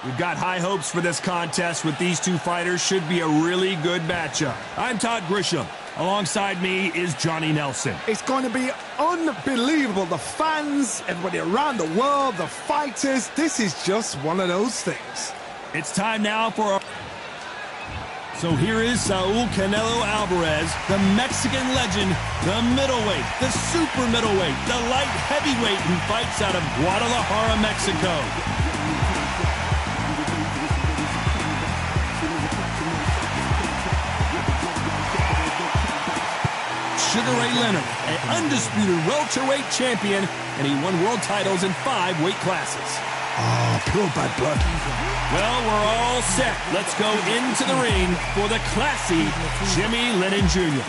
We've got high hopes for this contest with these two fighters. Should be a really good matchup. I'm Todd Grisham. Alongside me is Johnny Nelson. It's going to be unbelievable. The fans, everybody around the world, the fighters. This is just one of those things. It's time now for our... So here is Saul Canelo Alvarez, the Mexican legend, the middleweight, the super middleweight, the light heavyweight who fights out of Guadalajara, Mexico. Sugar Ray Leonard, an undisputed welterweight champion, and he won world titles in 5 weight classes. Oh, pure bad blood. Well, we're all set. Let's go into the ring for the classy Jimmy Lennon Jr.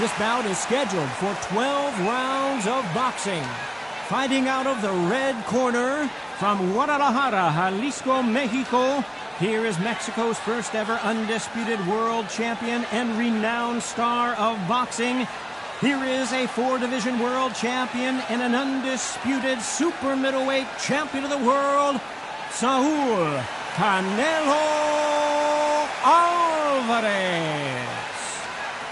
This bout is scheduled for 12 rounds of boxing. Fighting out of the red corner from Guadalajara, Jalisco, Mexico, here is Mexico's first ever undisputed world champion and renowned star of boxing. Here is a 4-division world champion and an undisputed super middleweight champion of the world, Saul Canelo Alvarez.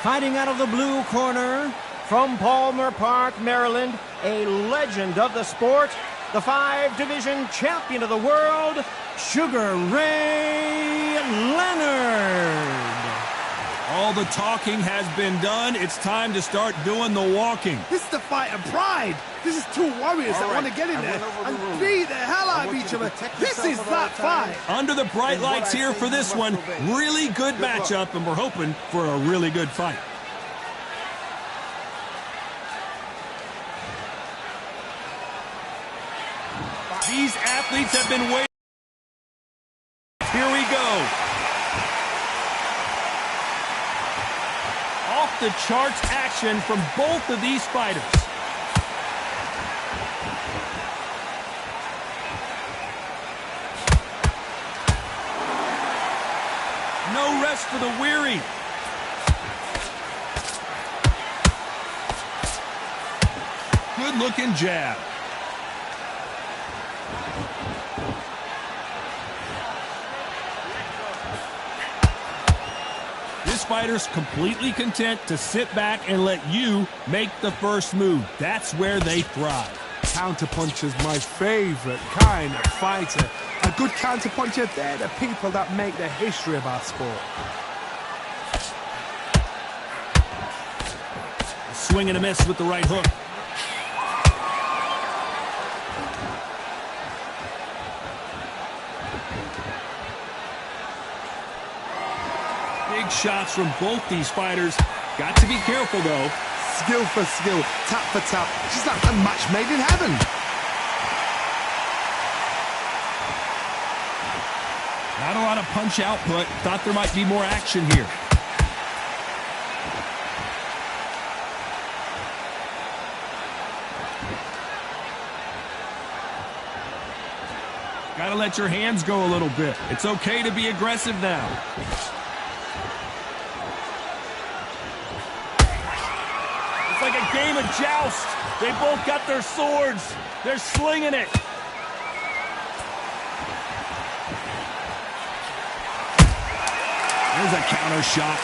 Fighting out of the blue corner from Palmer Park, Maryland, a legend of the sport, the 5-division champion of the world, Sugar Ray Leonard. All the talking has been done. It's time to start doing the walking. This is the fight of pride. This is two warriors that want to get in there and beat the hell out of each other. This is that fight. Under the bright lights here for this one. Really good matchup, and we're hoping for a really good fight. These athletes have been waiting. Here we go. Off the charts action from both of these fighters. No rest for the weary. Good looking jab. This fighter's completely content to sit back and let you make the first move. That's where they thrive. Counterpuncher's my favorite kind of fighter. A good counterpuncher, they're the people that make the history of our sport. A swing and a miss with the right hook. Big shots from both these fighters. Got to be careful, though. Skill for skill, tap for tap. She's like a match made in heaven. Not a lot of punch output. Thought there might be more action here. Gotta let your hands go a little bit. It's okay to be aggressive now. It's like a game of joust. They both got their swords. They're slinging it. There's a counter shot.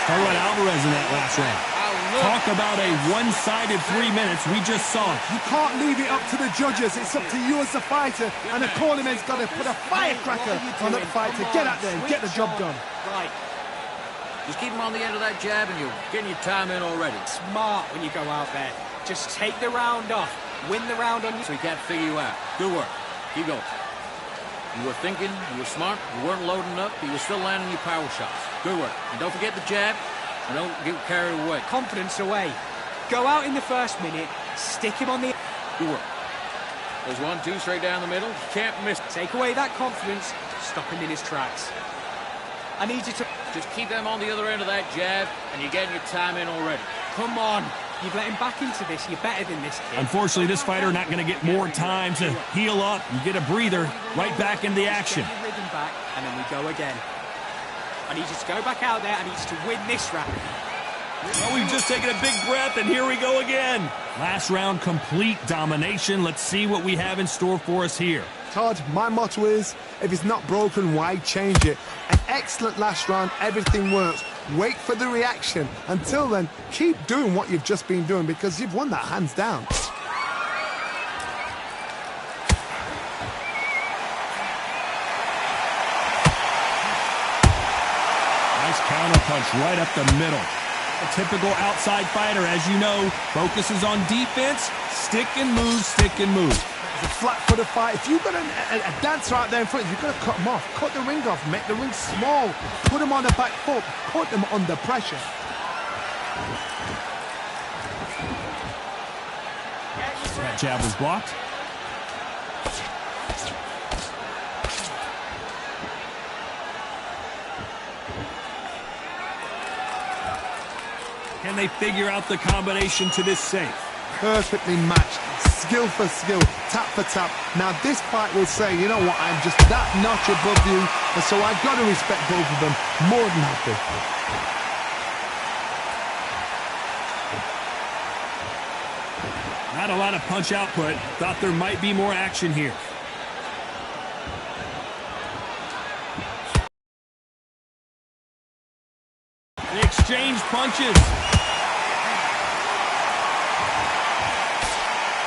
Talk about Alvarez in that last round. Talk about a one-sided 3 minutes. We just saw it. You can't leave it up to the judges. It's up to you as the fighter. And the cornerman's got to put a firecracker on that fight to get out there and get the job done. Right. Just keep him on the end of that jab and you're getting your time in already. Smart when you go out there. Just take the round off. Win the round on you. So he can't figure you out. Good work. Keep going. You were thinking, you were smart, you weren't loading up, but you were still landing your power shots. Good work. And don't forget the jab, and don't get carried away. Confidence away. Go out in the first minute, stick him on the... Good work. There's 1-2 straight down the middle. You can't miss. Take away that confidence, stop him in his tracks. I need you to... Just keep them on the other end of that jab, and you're getting your time in already. Come on. You've let him back into this. You're better than this kid. Unfortunately, this fighter not going to get more time to heal up. You get a breather, right back in the action. Get your rhythm back, and then we go again. I need you to go back out there. I need you to win this round. Well, we've just taken a big breath, and here we go again. Last round, complete domination. Let's see what we have in store for us here. Todd, my motto is, if it's not broken, why change it? An excellent last round, everything works. Wait for the reaction. Until then, keep doing what you've just been doing because you've won that hands down. Nice counter punch right up the middle. A typical outside fighter, as you know, focuses on defense, stick and move, stick and move. It's a flat-footed fight. If you've got a dancer out there in front, you've got to cut him off. Cut the ring off, make the ring small. Put him on the back foot, put him under pressure. That jab was blocked. Can they figure out the combination to this safe? Perfectly matched, skill for skill, tap for tap. Now this fight will say, you know what, I'm just that notch above you, and so I've got to respect both of them. More than happy. Not a lot of punch output. Thought there might be more action here. They exchange punches.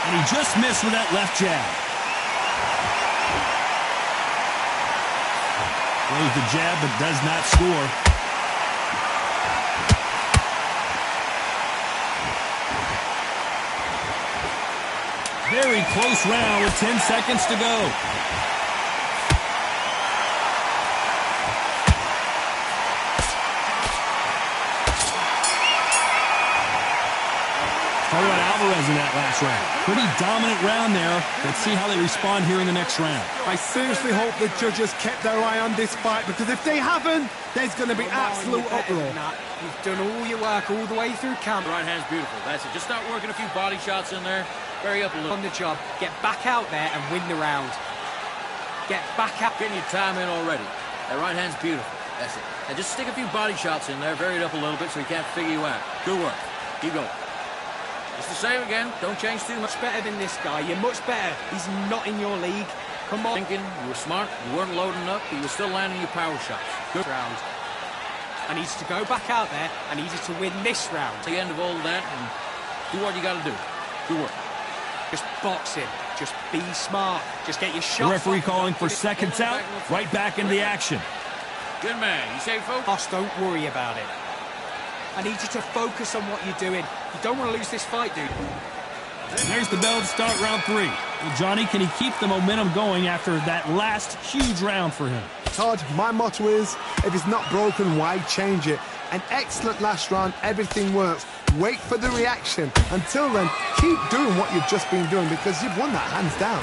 And he just missed with that left jab. Throws the jab but does not score. Very close round with 10 seconds to go. Talk about Alvarez in that last round. Pretty dominant round there. Let's see how they respond here in the next round. I seriously hope the judges kept their eye on this fight, because if they haven't, there's going to be absolute uproar. You've done all your work all the way through camp. Right hand's beautiful. That's it. Just start working a few body shots in there. Bury up a little. On the job. Get back out there and win the round. Get back out. Getting your time in already. That right hand's beautiful. That's it. And just stick a few body shots in there. Bury it up a little bit so he can't figure you out. Good work. Keep going. Just the same again. Don't change too much. Much better than this guy. You're much better. He's not in your league. Come on. Thinking you were smart. You weren't loading up. But you were still landing your power shots. Good round. I need you to go back out there. I need you to win this round. At the end of all of that, and do what you got to do. Good work. Just boxing. Just be smart. Just get your shot. The referee calling for seconds out. Right back into the action. Good man. You say, folks? Boss, don't worry about it. I need you to focus on what you're doing. You don't want to lose this fight, dude. There's the bell to start round 3. Well, Johnny, can he keep the momentum going after that last huge round for him? Todd, my motto is, if it's not broken, why change it? An excellent last round, everything works. Wait for the reaction. Until then, keep doing what you've just been doing because you've won that hands down.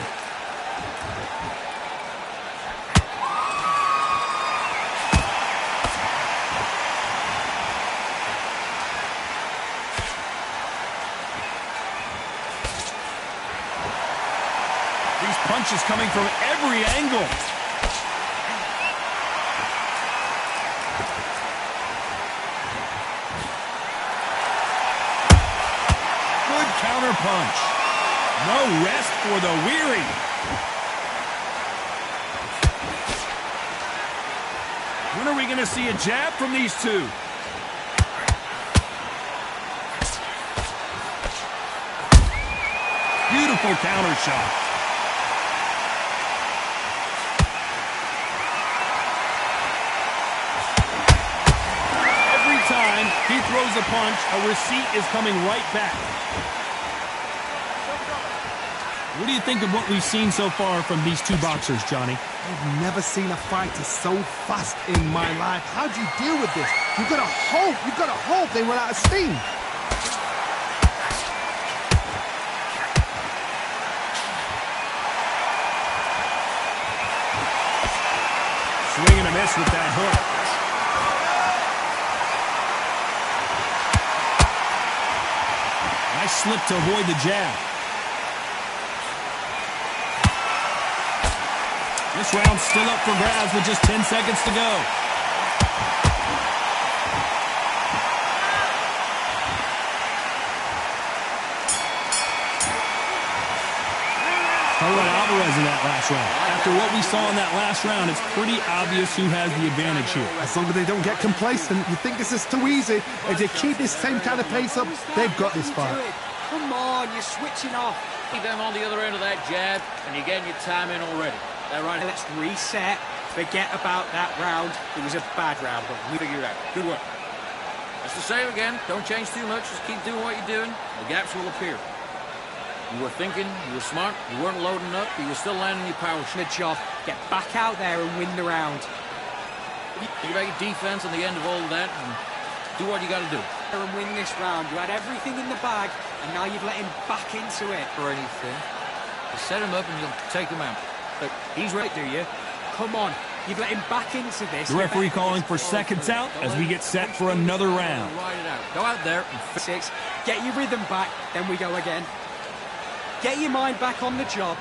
These punches coming from every angle. Good counter punch. No rest for the weary. When are we going to see a jab from these two? Beautiful counter shot. Every time he throws a punch, a receipt is coming right back. What do you think of what we've seen so far from these two boxers, Johnny? I've never seen a fighter so fast in my life. How do you deal with this? You've got to hope they run out of steam. Swing and a miss with that hook. Nice slip to avoid the jab. This round's still up for grabs with just 10 seconds to go. Talk about Alvarez in that last round. After what we saw in that last round, it's pretty obvious who has the advantage here. As long as they don't get complacent, you think this is too easy. If they keep this same kind of pace up, they've got this fight. Come on, you're switching off. Keep them on the other end of that jab, and you're getting your time in already. That right? Let's reset. Forget about that round. It was a bad round, but we figured it out. Good work. That's the same again. Don't change too much. Just keep doing what you're doing. The gaps will appear. You were thinking, you were smart, you weren't loading up, but you were still landing your power shot. Good job. Get back out there and win the round. Think about your defense on the end of all of that, and do what you got to do. And win this round. You had everything in the bag, and now you've let him back into it. For anything. You set him up and you'll take him out. But he's right, do you? Come on. You've let him back into this. The referee calling for seconds out as we get set for another round. Ride it out. Go out there and Six. Get your rhythm back, then we go again. Get your mind back on the job.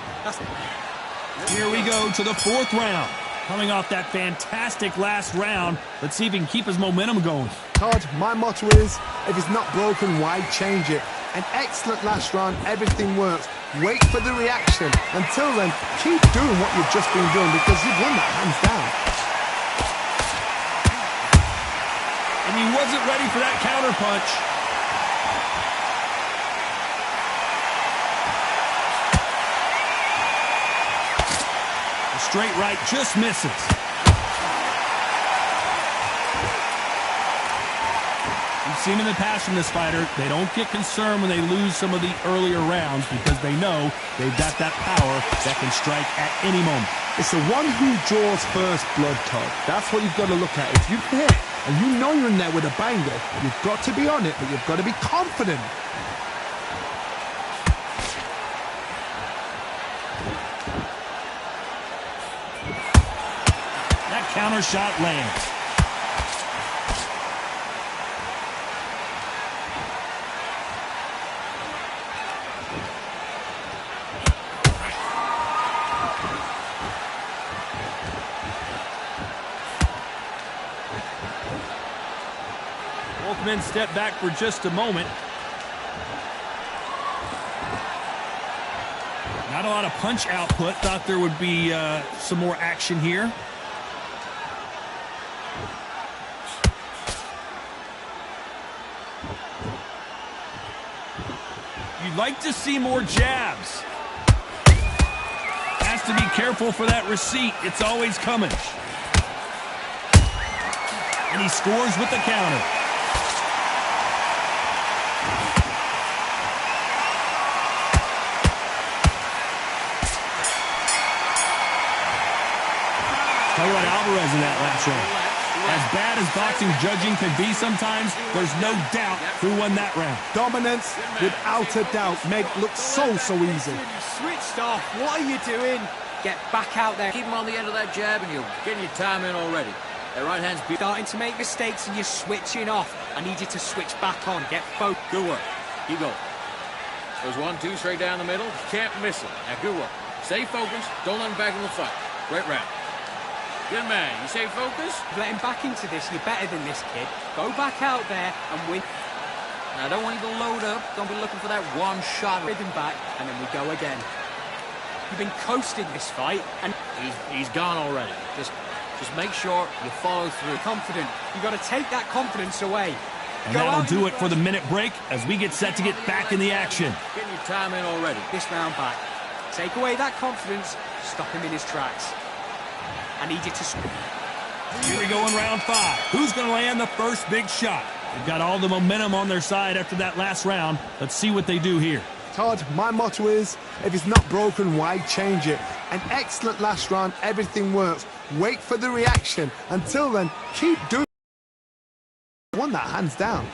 Here we go to the fourth round. Coming off that fantastic last round, let's see if he can keep his momentum going. Todd, my motto is, if it's not broken, why change it? An excellent last round, everything works. Wait for the reaction. Until then, keep doing what you've just been doing because you've won that hands down. And he wasn't ready for that counter punch. The straight right just misses. We've seen in the past from this fighter, they don't get concerned when they lose some of the earlier rounds because they know they've got that power that can strike at any moment. It's the one who draws first blood, Todd. That's what you've got to look at. If you hit and you know you're in there with a banger, you've got to be on it, but you've got to be confident. That counter shot lands. Both men step back for just a moment. Not a lot of punch output. Thought there would be some more action here. You'd like to see more jabs. Has to be careful for that receipt. It's always coming. And he scores with the counter. Talk about Alvarez in that last round. As bad as boxing judging can be sometimes, there's no doubt who won that round. Dominance, without a doubt, make look so easy. You switched off. What are you doing? Get back out there. keep him on the end of that jab and you're getting your time in already. That right hand's Starting to make mistakes and you're switching off. I need you to switch back on. Get focused. Good work. Keep going. There's 1-2 straight down the middle. You can't miss it. Now, good work. Stay focused. Don't let him back in the fight. Great round. Good man. You stay focused. Let him back into this. You're better than this kid. Go back out there and win. Now, I don't want you to load up. Don't be looking for that one shot. Rhythm back, and then we go again. You've been coasting this fight, and He's gone already. Just make sure you follow through. confident. You've got to take that confidence away. And Go that'll out do and it for the minute break as we get set to get back in the action. Getting your time in already. This round back. Take away that confidence. Stop him in his tracks. I need you to... Here we go in round 5. Who's going to land the first big shot? They've got all the momentum on their side after that last round. Let's see what they do here. Todd, my motto is, if it's not broken, why change it? An excellent last round, everything works. Wait for the reaction. Until then, keep doing... Won that hands down.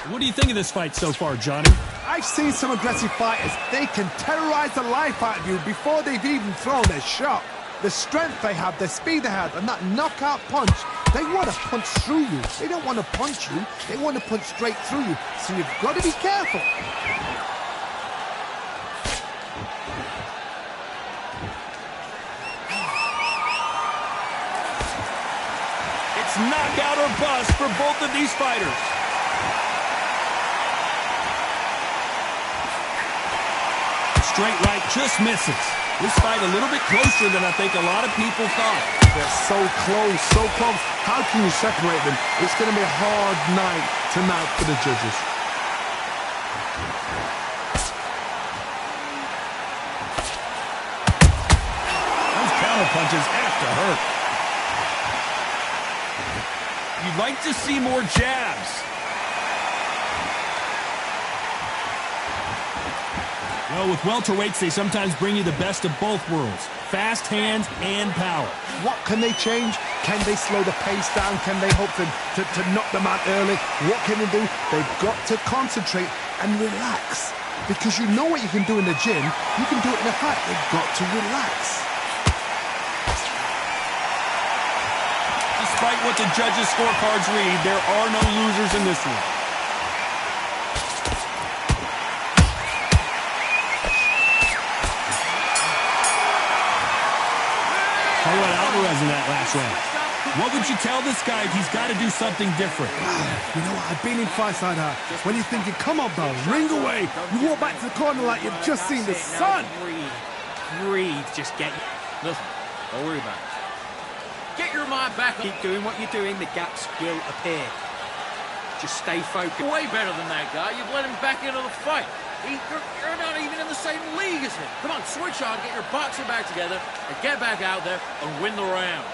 What do you think of this fight so far, Johnny? I've seen some aggressive fighters. They can terrorize the life out of you before they've even thrown their shot. The strength they have, the speed they have, and that knockout punch They want to punch through you. They don't want to punch you. They want to punch straight through you. So you've got to be careful. It's knockout or bust for both of these fighters. Straight right just misses. This fight a little bit closer than I think a lot of people thought. They're so close, so close. How can you separate them? It's going to be a hard night tonight for the judges. Those counter punches have to hurt. You'd like to see more jabs. Well, with welterweights, they sometimes bring you the best of both worlds. Fast hands and power. What can they change? Can they slow the pace down? Can they hope to knock them out early? What can they do? They've got to concentrate and relax. Because you know what you can do in the gym, you can do it in a fight. They've got to relax. Despite what the judges' scorecards read, there are no losers in this one. How about Alvarez in that last round? What would you tell this guy if he's got to do something different? You know what? I've been in fights like that. When you're thinking, come on, bro, ring away. You walk back to the corner like you've just seen the sun. Breathe. Just get... Listen, don't worry about it. Get your mind back up. Keep doing what you're doing, the gaps will appear. Just stay focused. Way better than that guy. You've let him back into the fight. You're not even in the same league as him. Come on, switch on, get your boxing back together, and get back out there and win the round.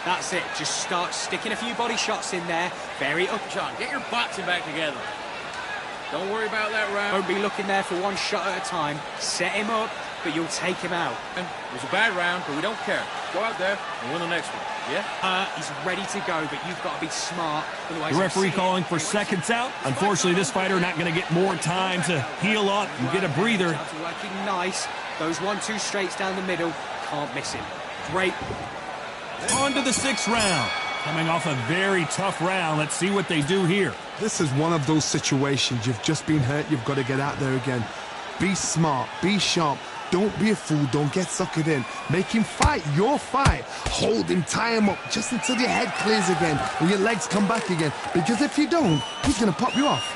That's it. Just start sticking a few body shots in there. Very up. John, get your boxing back together. Don't worry about that round. Don't be looking there for one shot at a time. Set him up, but you'll take him out. It was a bad round, but we don't care. Go out there and win the next one, yeah? He's ready to go, but you've got to be smart. Otherwise, The referee calling for seconds out. Unfortunately, this fighter not going to get more time to heal up and get a breather. Working nice. Those 1-2 straights down the middle. Can't miss him. Great. On to the sixth round. Coming off a very tough round. Let's see what they do here. This is one of those situations. You've just been hurt. You've got to get out there again. Be smart. Be sharp. Don't be a fool. Don't get suckered in. Make him fight your fight. Hold him, tie him up just until your head clears again and your legs come back again. Because if you don't, he's going to pop you off.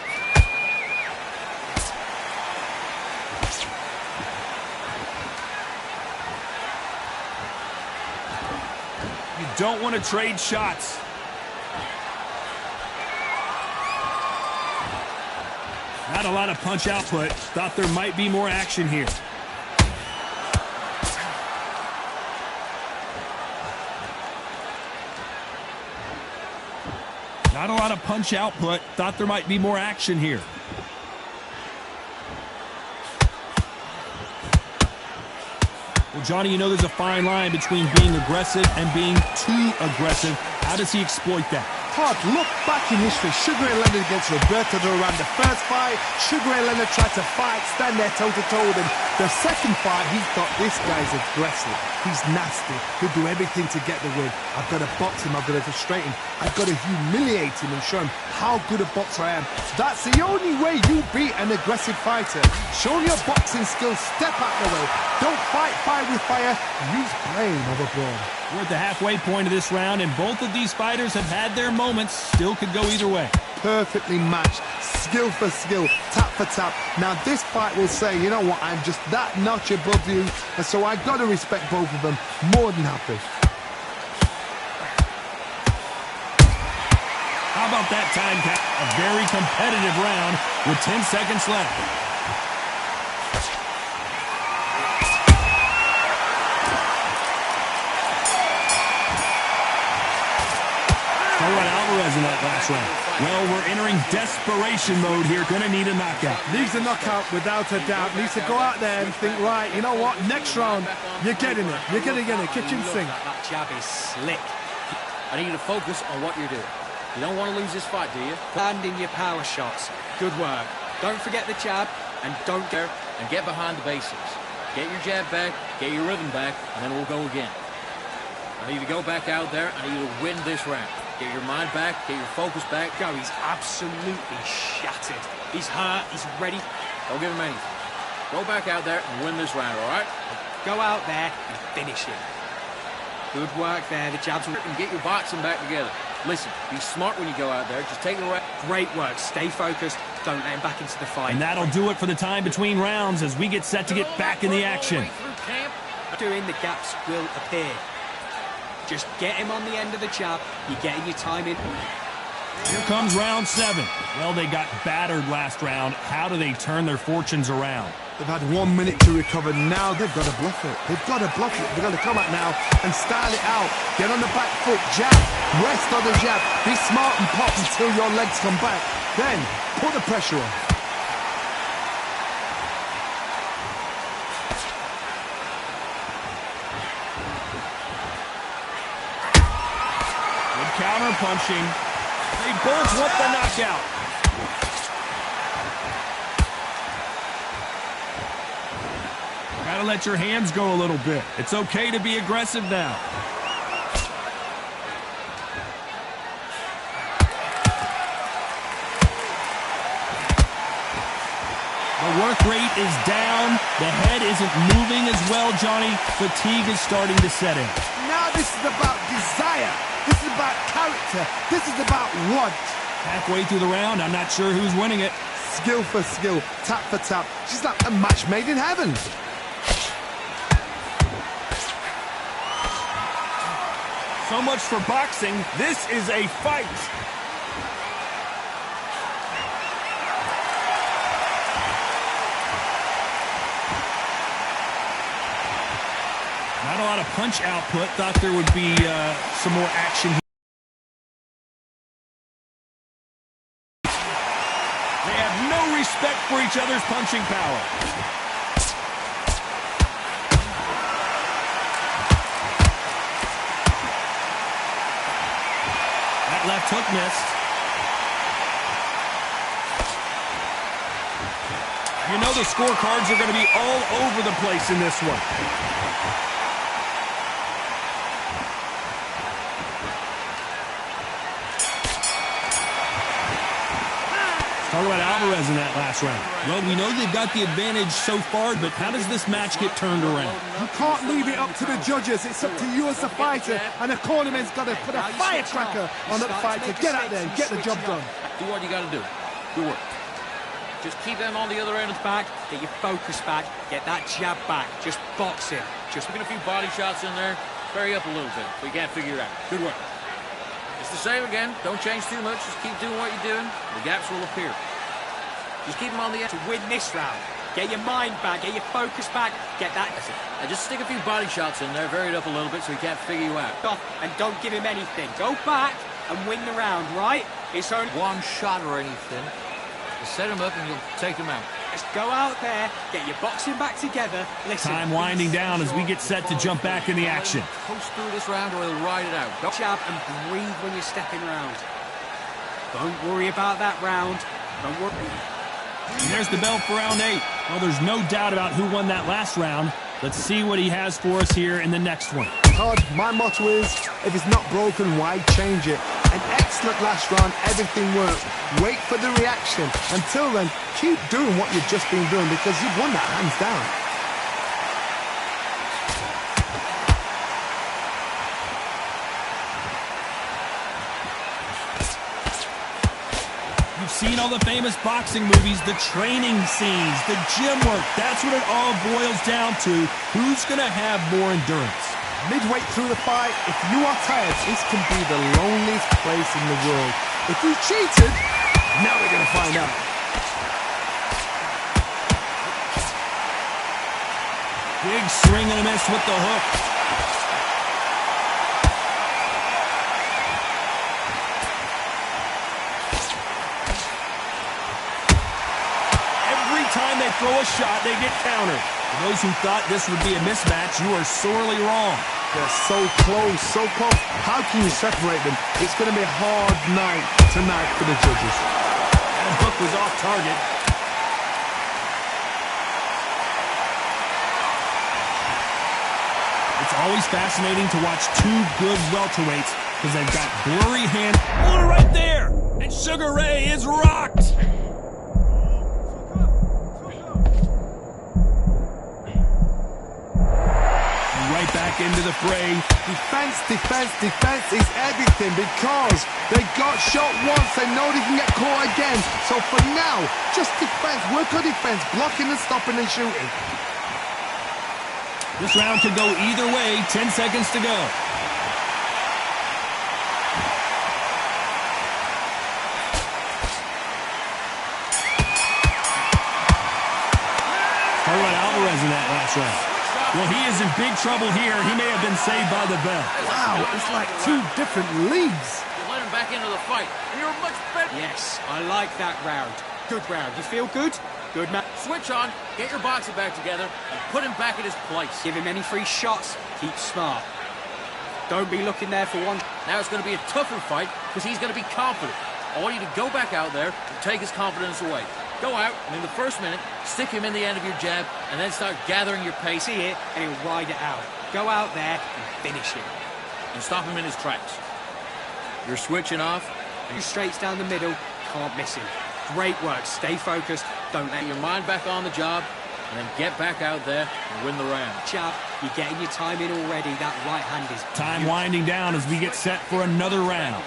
You don't want to trade shots. Not a lot of punch output. Thought there might be more action here. Not a lot of punch output. Thought there might be more action here. Well, Johnny, you know there's a fine line between being aggressive and being too aggressive. How does he exploit that? Hard. Look back in history. Sugar Ray Leonard against Roberto Duran. The first fight, Sugar Ray Leonard tried to fight, stand there toe-to-toe with him. The second fight, he thought, this guy's aggressive. He's nasty. He'll do everything to get the win. I've got to box him. I've got to frustrate him. I've got to humiliate him and show him how good a boxer I am. That's the only way you beat an aggressive fighter. Show your boxing skills. Step out the way. Don't fight fire with fire. Use brain over brawn. We're at the halfway point of this round, and both of these fighters have had their moments. Still could go either way. Perfectly matched, skill for skill, tap for tap. Now this fight will say, you know what, I'm just that notch above you, and so I've got to respect both of them. More than happy. How about that time cap? A very competitive round with 10 seconds left. Alvarez in that last round. Well, we're entering desperation mode here. Gonna need a knockout. Needs a knockout without a doubt. Needs to go out there and think, right, you know what, next round, you're getting it. You're going to get it. Kitchen sink. That jab is slick. I need you to focus on what you're doing. You don't want to lose this fight, do you? Land in your power shots. Good work. Don't forget the jab, and don't go. And get behind the basics. Get your jab back, get your rhythm back, and then we'll go again. I need you to go back out there. I need you to win this round. Get your mind back, get your focus back. Go, he's absolutely shattered. He's hurt, he's ready. Don't give him anything. Go back out there and win this round, all right? Go out there and finish him. Good work there, the jabs will... And get your boxing back together. Listen, be smart when you go out there. Just take it right. Great work, stay focused. Don't let him back into the fight. And that'll do it for the time between rounds as we get set to get back in the action. Doing the gaps will appear. Just get him on the end of the jab. You're getting your time in. Here comes round 7. Well, they got battered last round. How do they turn their fortunes around? They've had 1 minute to recover. Now they've got to bluff it. They've got to bluff it. They've got to come out now and style it out. Get on the back foot, jab, rest on the jab. Be smart and pop until your legs come back. Then put the pressure on. Good counter punching. They both want the knockout. Gotta let your hands go a little bit. It's okay to be aggressive now. The work rate is down. The head isn't moving as well, Johnny. Fatigue is starting to set in. Now this is about desire. This is about character. This is about want. Halfway through the round, I'm not sure who's winning it. Skill for skill, tap for tap. She's like a match made in heaven. So much for boxing. This is a fight. Not a lot of punch output. Thought there would be some more action here. They have no respect for each other's punching power. Left hook missed. You know the scorecards are going to be all over the place in this one. Talk about Alvarez in that last round. Well, we know they've got the advantage so far, but how does this match get turned around? You can't leave it up to the judges. It's up to you as the fighter, and the cornerman's got to put a firecracker on that fight to get out there and get the job done. Do what you got to do. Good work. Just keep them on the other end of the Back, get your focus back, get that jab back. Just box it. Just putting a few body shots in there. Vary up a little bit, but you can't figure it out. Good work. It's the same again. Don't change too much. Just keep doing what you're doing. The gaps will appear. Just keep them on the end. To win this round, get your mind back, get your focus back, get that. And just stick a few body shots in there, vary it up a little bit so he can't figure you out. And don't give him anything. Go back and win the round, right? It's only one shot or anything. Just set him up and you'll take him out. Just go out there, get your boxing back together. Listen. Time winding down as we get set to jump back in the action. Coast through this round or he'll ride it out. Go jab and breathe when you're stepping round. Don't worry about that round. Don't worry. And there's the bell for round 8. Well, there's no doubt about who won that last round. Let's see what he has for us here in the next one. Todd, my motto is, if it's not broken, why change it? An excellent last round, everything worked. Wait for the reaction. Until then, keep doing what you've just been doing because you've won that hands down. You've seen all the famous boxing movies, the training scenes, the gym work. That's what it all boils down to. Who's going to have more endurance? Midway through the fight, if you are tired, this can be the loneliest place in the world. If you cheated, now we're going to find out. Big swing and a miss with the hook. Time they throw a shot, they get countered. For those who thought this would be a mismatch, you are sorely wrong. They're so close, so close. How can you separate them? It's going to be a hard night tonight for the judges. That hook was off target. It's It's always fascinating to watch two good welterweights because they've got blurry hands. Oh, right there! And Sugar Ray is rocked! Right back into the fray. Defense, defense, defense is everything because they got shot once. They know they can get caught again. So for now, just defense. Work on defense, blocking and stopping and shooting. This round could go either way. 10 seconds to go. Alvarez in that last round. Well, he is in big trouble here. He may have been saved by the bell. Wow, it's like two different leagues. You let him back into the fight, and you're much better. Yes, I like that round. Good round. You feel good? Good, man. Switch on, get your boxing back together, and put him back in his place. Give him any free shots. Keep smart. Don't be looking there for one. Now it's going to be a tougher fight because he's going to be confident. I want you to go back out there and take his confidence away. Go out, and in the first minute, stick him in the end of your jab, and then start gathering your pace. See it, and he'll ride it out. Go out there and finish him. And stop him in his tracks. You're switching off. You straights down the middle, can't miss him. Great work. Stay focused. Don't let your mind back on the job, and then get back out there and win the round. Jab, you're getting your time in already. That right hand is... Time winding down as we get set for another round.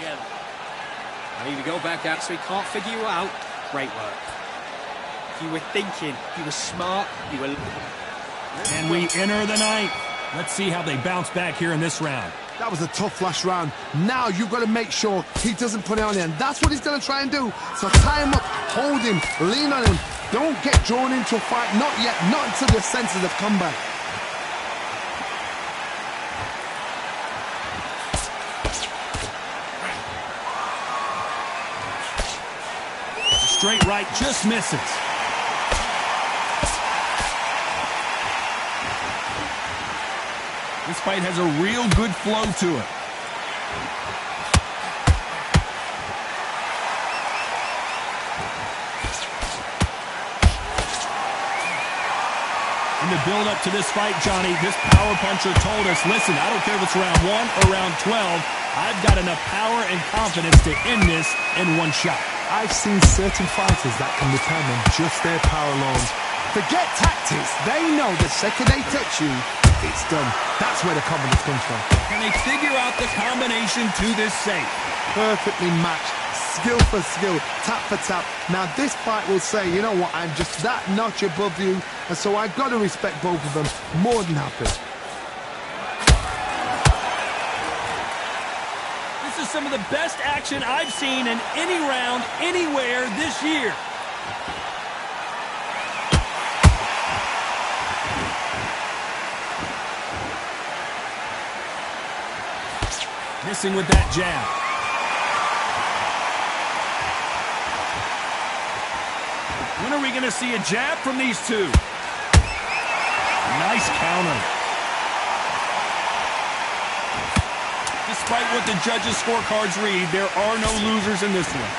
I need to go back out so he can't figure you out. Great work. You were thinking, you were smart, you were... And we enter the ninth. Let's see how they bounce back here in this round. That was a tough last round. Now you've got to make sure he doesn't put it on you, and that's what he's going to try and do. So tie him up, hold him, lean on him. Don't get drawn into a fight. Not yet, not until your senses have come back. Straight right just misses. This fight has a real good flow to it. In the build-up to this fight, Johnny, this power puncher told us, listen, I don't care if it's round 1 or round 12, I've got enough power and confidence to end this in one shot. I've seen certain fighters that can determine just their power alone. Forget tactics. They know the second they touch you, it's done. That's where the confidence comes from. Can they figure out the combination to this safe? Perfectly matched. Skill for skill, tap for tap. Now this fight will say, you know what, I'm just that notch above you, and so I've got to respect both of them. More than happy. This is some of the best action I've seen in any round, anywhere this year. Missing with that jab. When are we going to see a jab from these two? Nice counter. Despite what the judges' scorecards read, there are no losers in this one.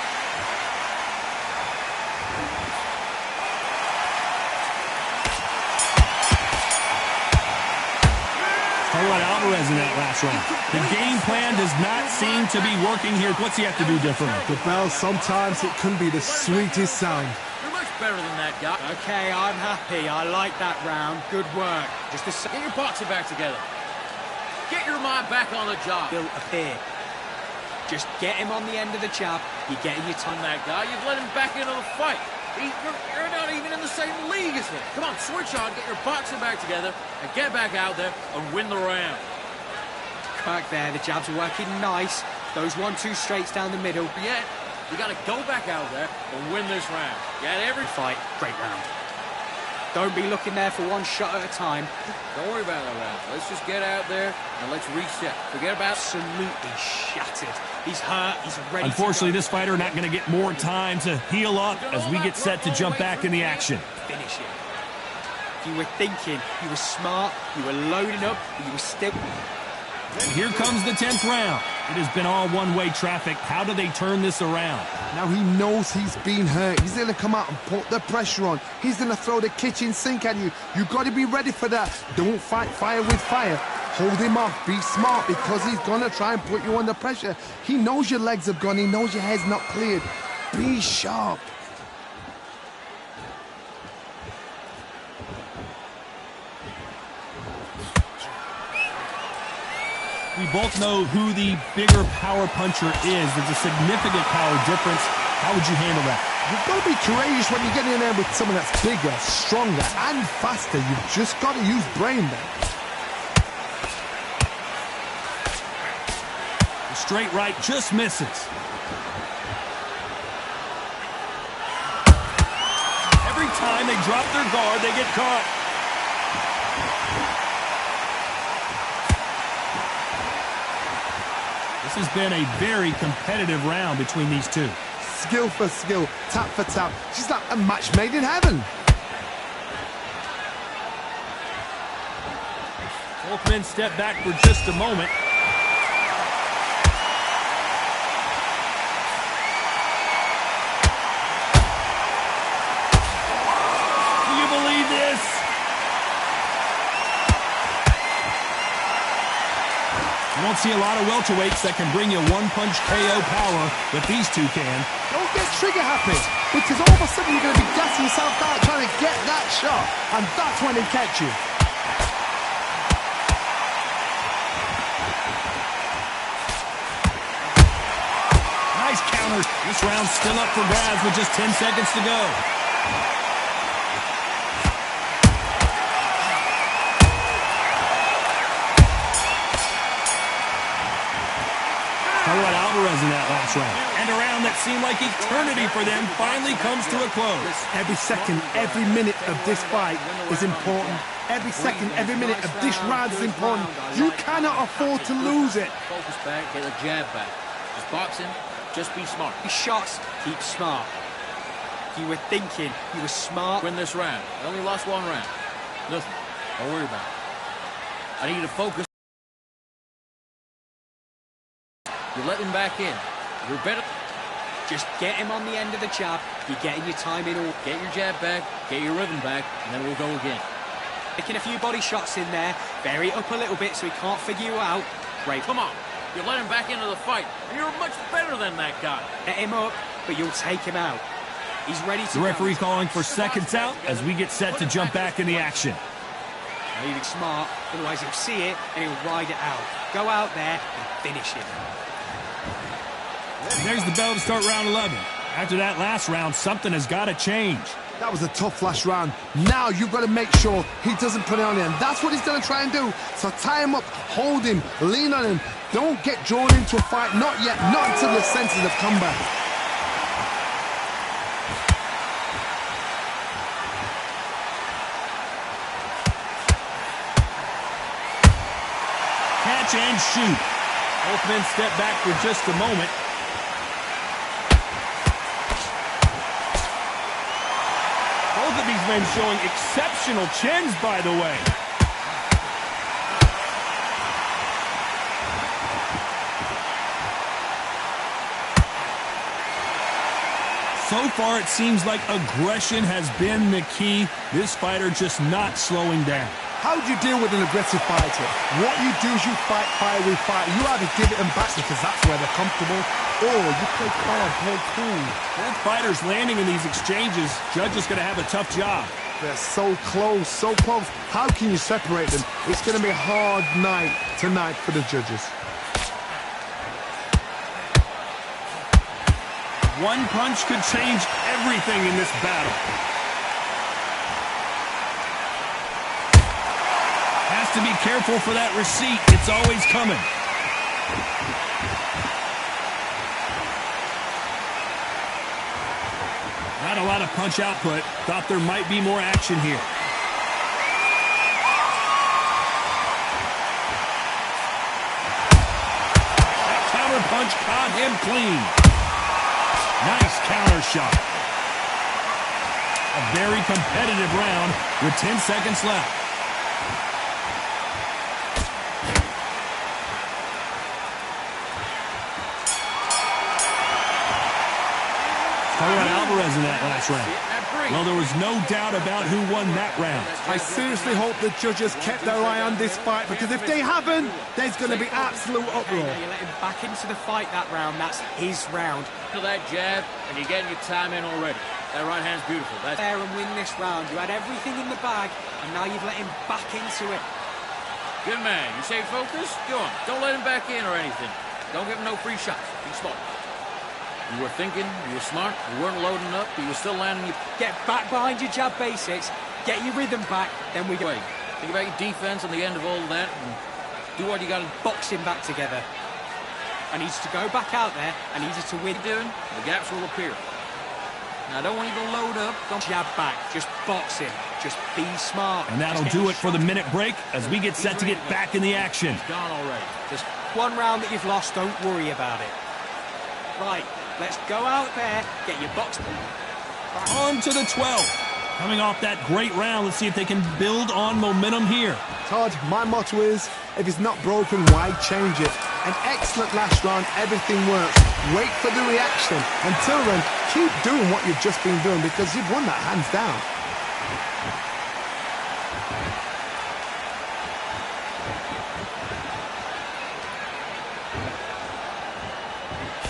Alvarez in that last round. The game plan does not seem to be working here. What's he have to do differently? The bell, sometimes it can be the sweetest sound. You're much better than that guy. Okay, I'm happy. I like that round. Good work. Just get your boxing back together. Get your mind back on the job. He'll appear. Just get him on the end of the jab. You're getting your time. That guy, you've let him back into the fight. You're not even in the same league as him. Come on, switch on, get your boxing back together, and get back out there and win the round. Back there, the jabs are working nice. Those 1-2 straights down the middle. Yet, you got to go back out there and win this round. Get every fight, great round. Don't be looking there for one shot at a time. Don't worry about that round. Let's just get out there and let's reset. Forget about... Absolutely shattered. He's hurt. He's ready. Unfortunately, this fighter not going to get more time to heal up as we get set to jump back in the action. Finish him. You were thinking. You were smart. You were loading up. You were still... And here comes the 10th round. It has been all one-way traffic. How do they turn this around? Now he knows he's been hurt. He's going to come out and put the pressure on. He's going to throw the kitchen sink at you. You've got to be ready for that. Don't fight fire with fire. Hold him off. Be smart because he's going to try and put you under pressure. He knows your legs have gone. He knows your head's not cleared. Be sharp. We both know who the bigger power puncher is. There's a significant power difference. How would you handle that? You've got to be courageous when you get in there with someone that's bigger, stronger, and faster. You've just got to use brain there. The straight right just misses. Every time they drop their guard, they get caught. This has been a very competitive round between these two. Skill for skill, tap for tap. She's like a match made in heaven. Both men step back for just a moment. Do you believe this? You don't see a lot of welterweights that can bring you one-punch KO power, but these two can. Don't get trigger happy, because all of a sudden you're going to be gassing yourself out trying to get that shot, and that's when he catch you. Nice counter. This round's still up for grabs with just 10 seconds to go. Talk about Alvarez in that last round. And a round that seemed like eternity for them finally comes to a close. Every second, every minute of this fight is important. Every second, every minute of this round is important. You cannot afford to lose it. Focus back, get a jab back. It's boxing, just be smart. His shots, keep smart. You were thinking, you were smart. Win this round. I only lost one round. Listen, don't worry about it. I need you to focus. You let him back in. You're better. Just get him on the end of the jab. You're getting your time in. Get your jab back, get your rhythm back, and then we'll go again. Making a few body shots in there. Vary it up a little bit so he can't figure you out. Great. Come on. You let him back into the fight, and you're much better than that guy. Get him up, but you'll take him out. He's ready to The referee go. calling for seconds out as we get set to jump back in the action. Now, he's smart, otherwise he'll see it and he'll ride it out. Go out there and finish him. And there's the bell to start round 11. After that last round, something has got to change. That was a tough last round. Now you've got to make sure he doesn't put it on him. That's what he's going to try and do. So tie him up, hold him, lean on him. Don't get drawn into a fight. Not yet. Not until your senses have come back. Catch and shoot. Both men step back for just a moment. Both of these men showing exceptional chins, by the way. So far, it seems like aggression has been the key. This fighter just not slowing down. How do you deal with an aggressive fighter? What you do is you fight fire with fire. You either give it them back because that's where they're comfortable, or you play calm, play cool. Both fighters landing in these exchanges. Judge is going to have a tough job. They're so close, so close. How can you separate them? It's going to be a hard night tonight for the judges. One punch could change everything in this battle. Has to be careful for that receipt. It's always coming. Not a lot of punch output. Thought there might be more action here. That counter punch caught him clean. Nice counter shot. A very competitive round with 10 seconds left. Talk about Alvarez in that last round. Well, there was no doubt about who won that round. I seriously hope the judges kept their eye on this fight, because if they haven't, there's going to be absolute uproar. Now you let him back into the fight that round. That's his round. To that jab, and you're getting your time in already. That right hand's beautiful. That's There and win this round. You had everything in the bag, and now you've let him back into it. good man. You say focus? Go on. Don't let him back in or anything. Don't give him no free shots. Be smart. You were thinking, you were smart, you weren't loading up, but you were still landing your... Get back behind your jab basics, get your rhythm back, then we go. Wait, think about your defense on the end of all of that, and do what you got to Box him back together. I need you to go back out there, I need you to win. doing. The gaps will appear. Now, I don't want you to load up. Don't Jab back, just box him, just be smart. And that'll do it for the minute break as we get set to get back in the action. He's gone already. Just one round that you've lost, don't worry about it. Right, let's go out there, get your box. On to the 12th. Coming off that great round, let's see if they can build on momentum here. Todd, my motto is, if it's not broken, why change it? An excellent last round, everything works. Wait for the reaction. Until then, keep doing what you've just been doing, because you've won that hands down.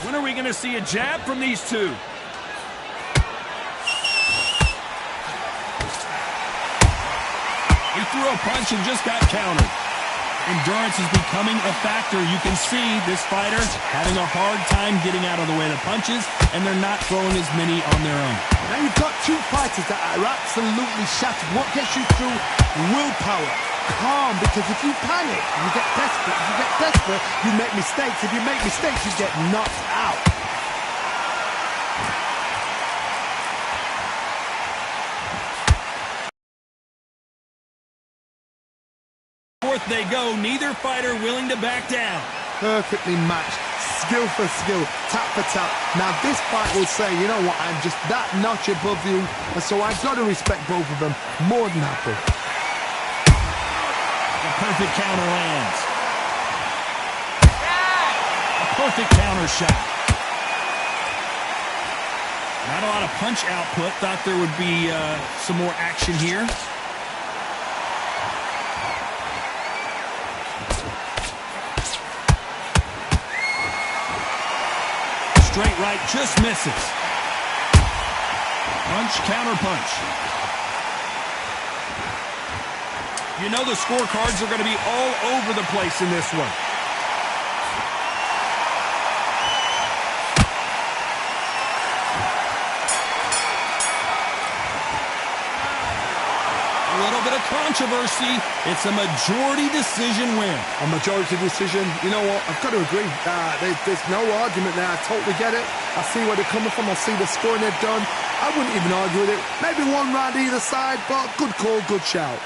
When are we going to see a jab from these two? He threw a punch and just got countered. Endurance is becoming a factor. You can see this fighter having a hard time getting out of the way of the punches, and they're not throwing as many on their own. Now you've got two fighters that are absolutely shattered. What gets you through? Willpower. Calm, because if you panic, you get desperate. If you get desperate, you make mistakes. If you make mistakes, you get knocked out. Fourth they go, neither fighter willing to back down. Perfectly matched, skill for skill, tap for tap. Now this fight will say, you know what, I'm just that notch above you, and so I've got to respect both of them. More than happy. A perfect counter lands. A perfect counter shot. Not a lot of punch output. Thought there would be some more action here. Straight right, just misses. Punch, counter punch. You know the scorecards are going to be all over the place in this one. A little bit of controversy. It's a majority decision win. A majority decision, you know what, I've got to agree. There's no argument there. I totally get it. I see where they're coming from. I see the scoring they've done. I wouldn't even argue with it. Maybe one round either side, but good call, good shout.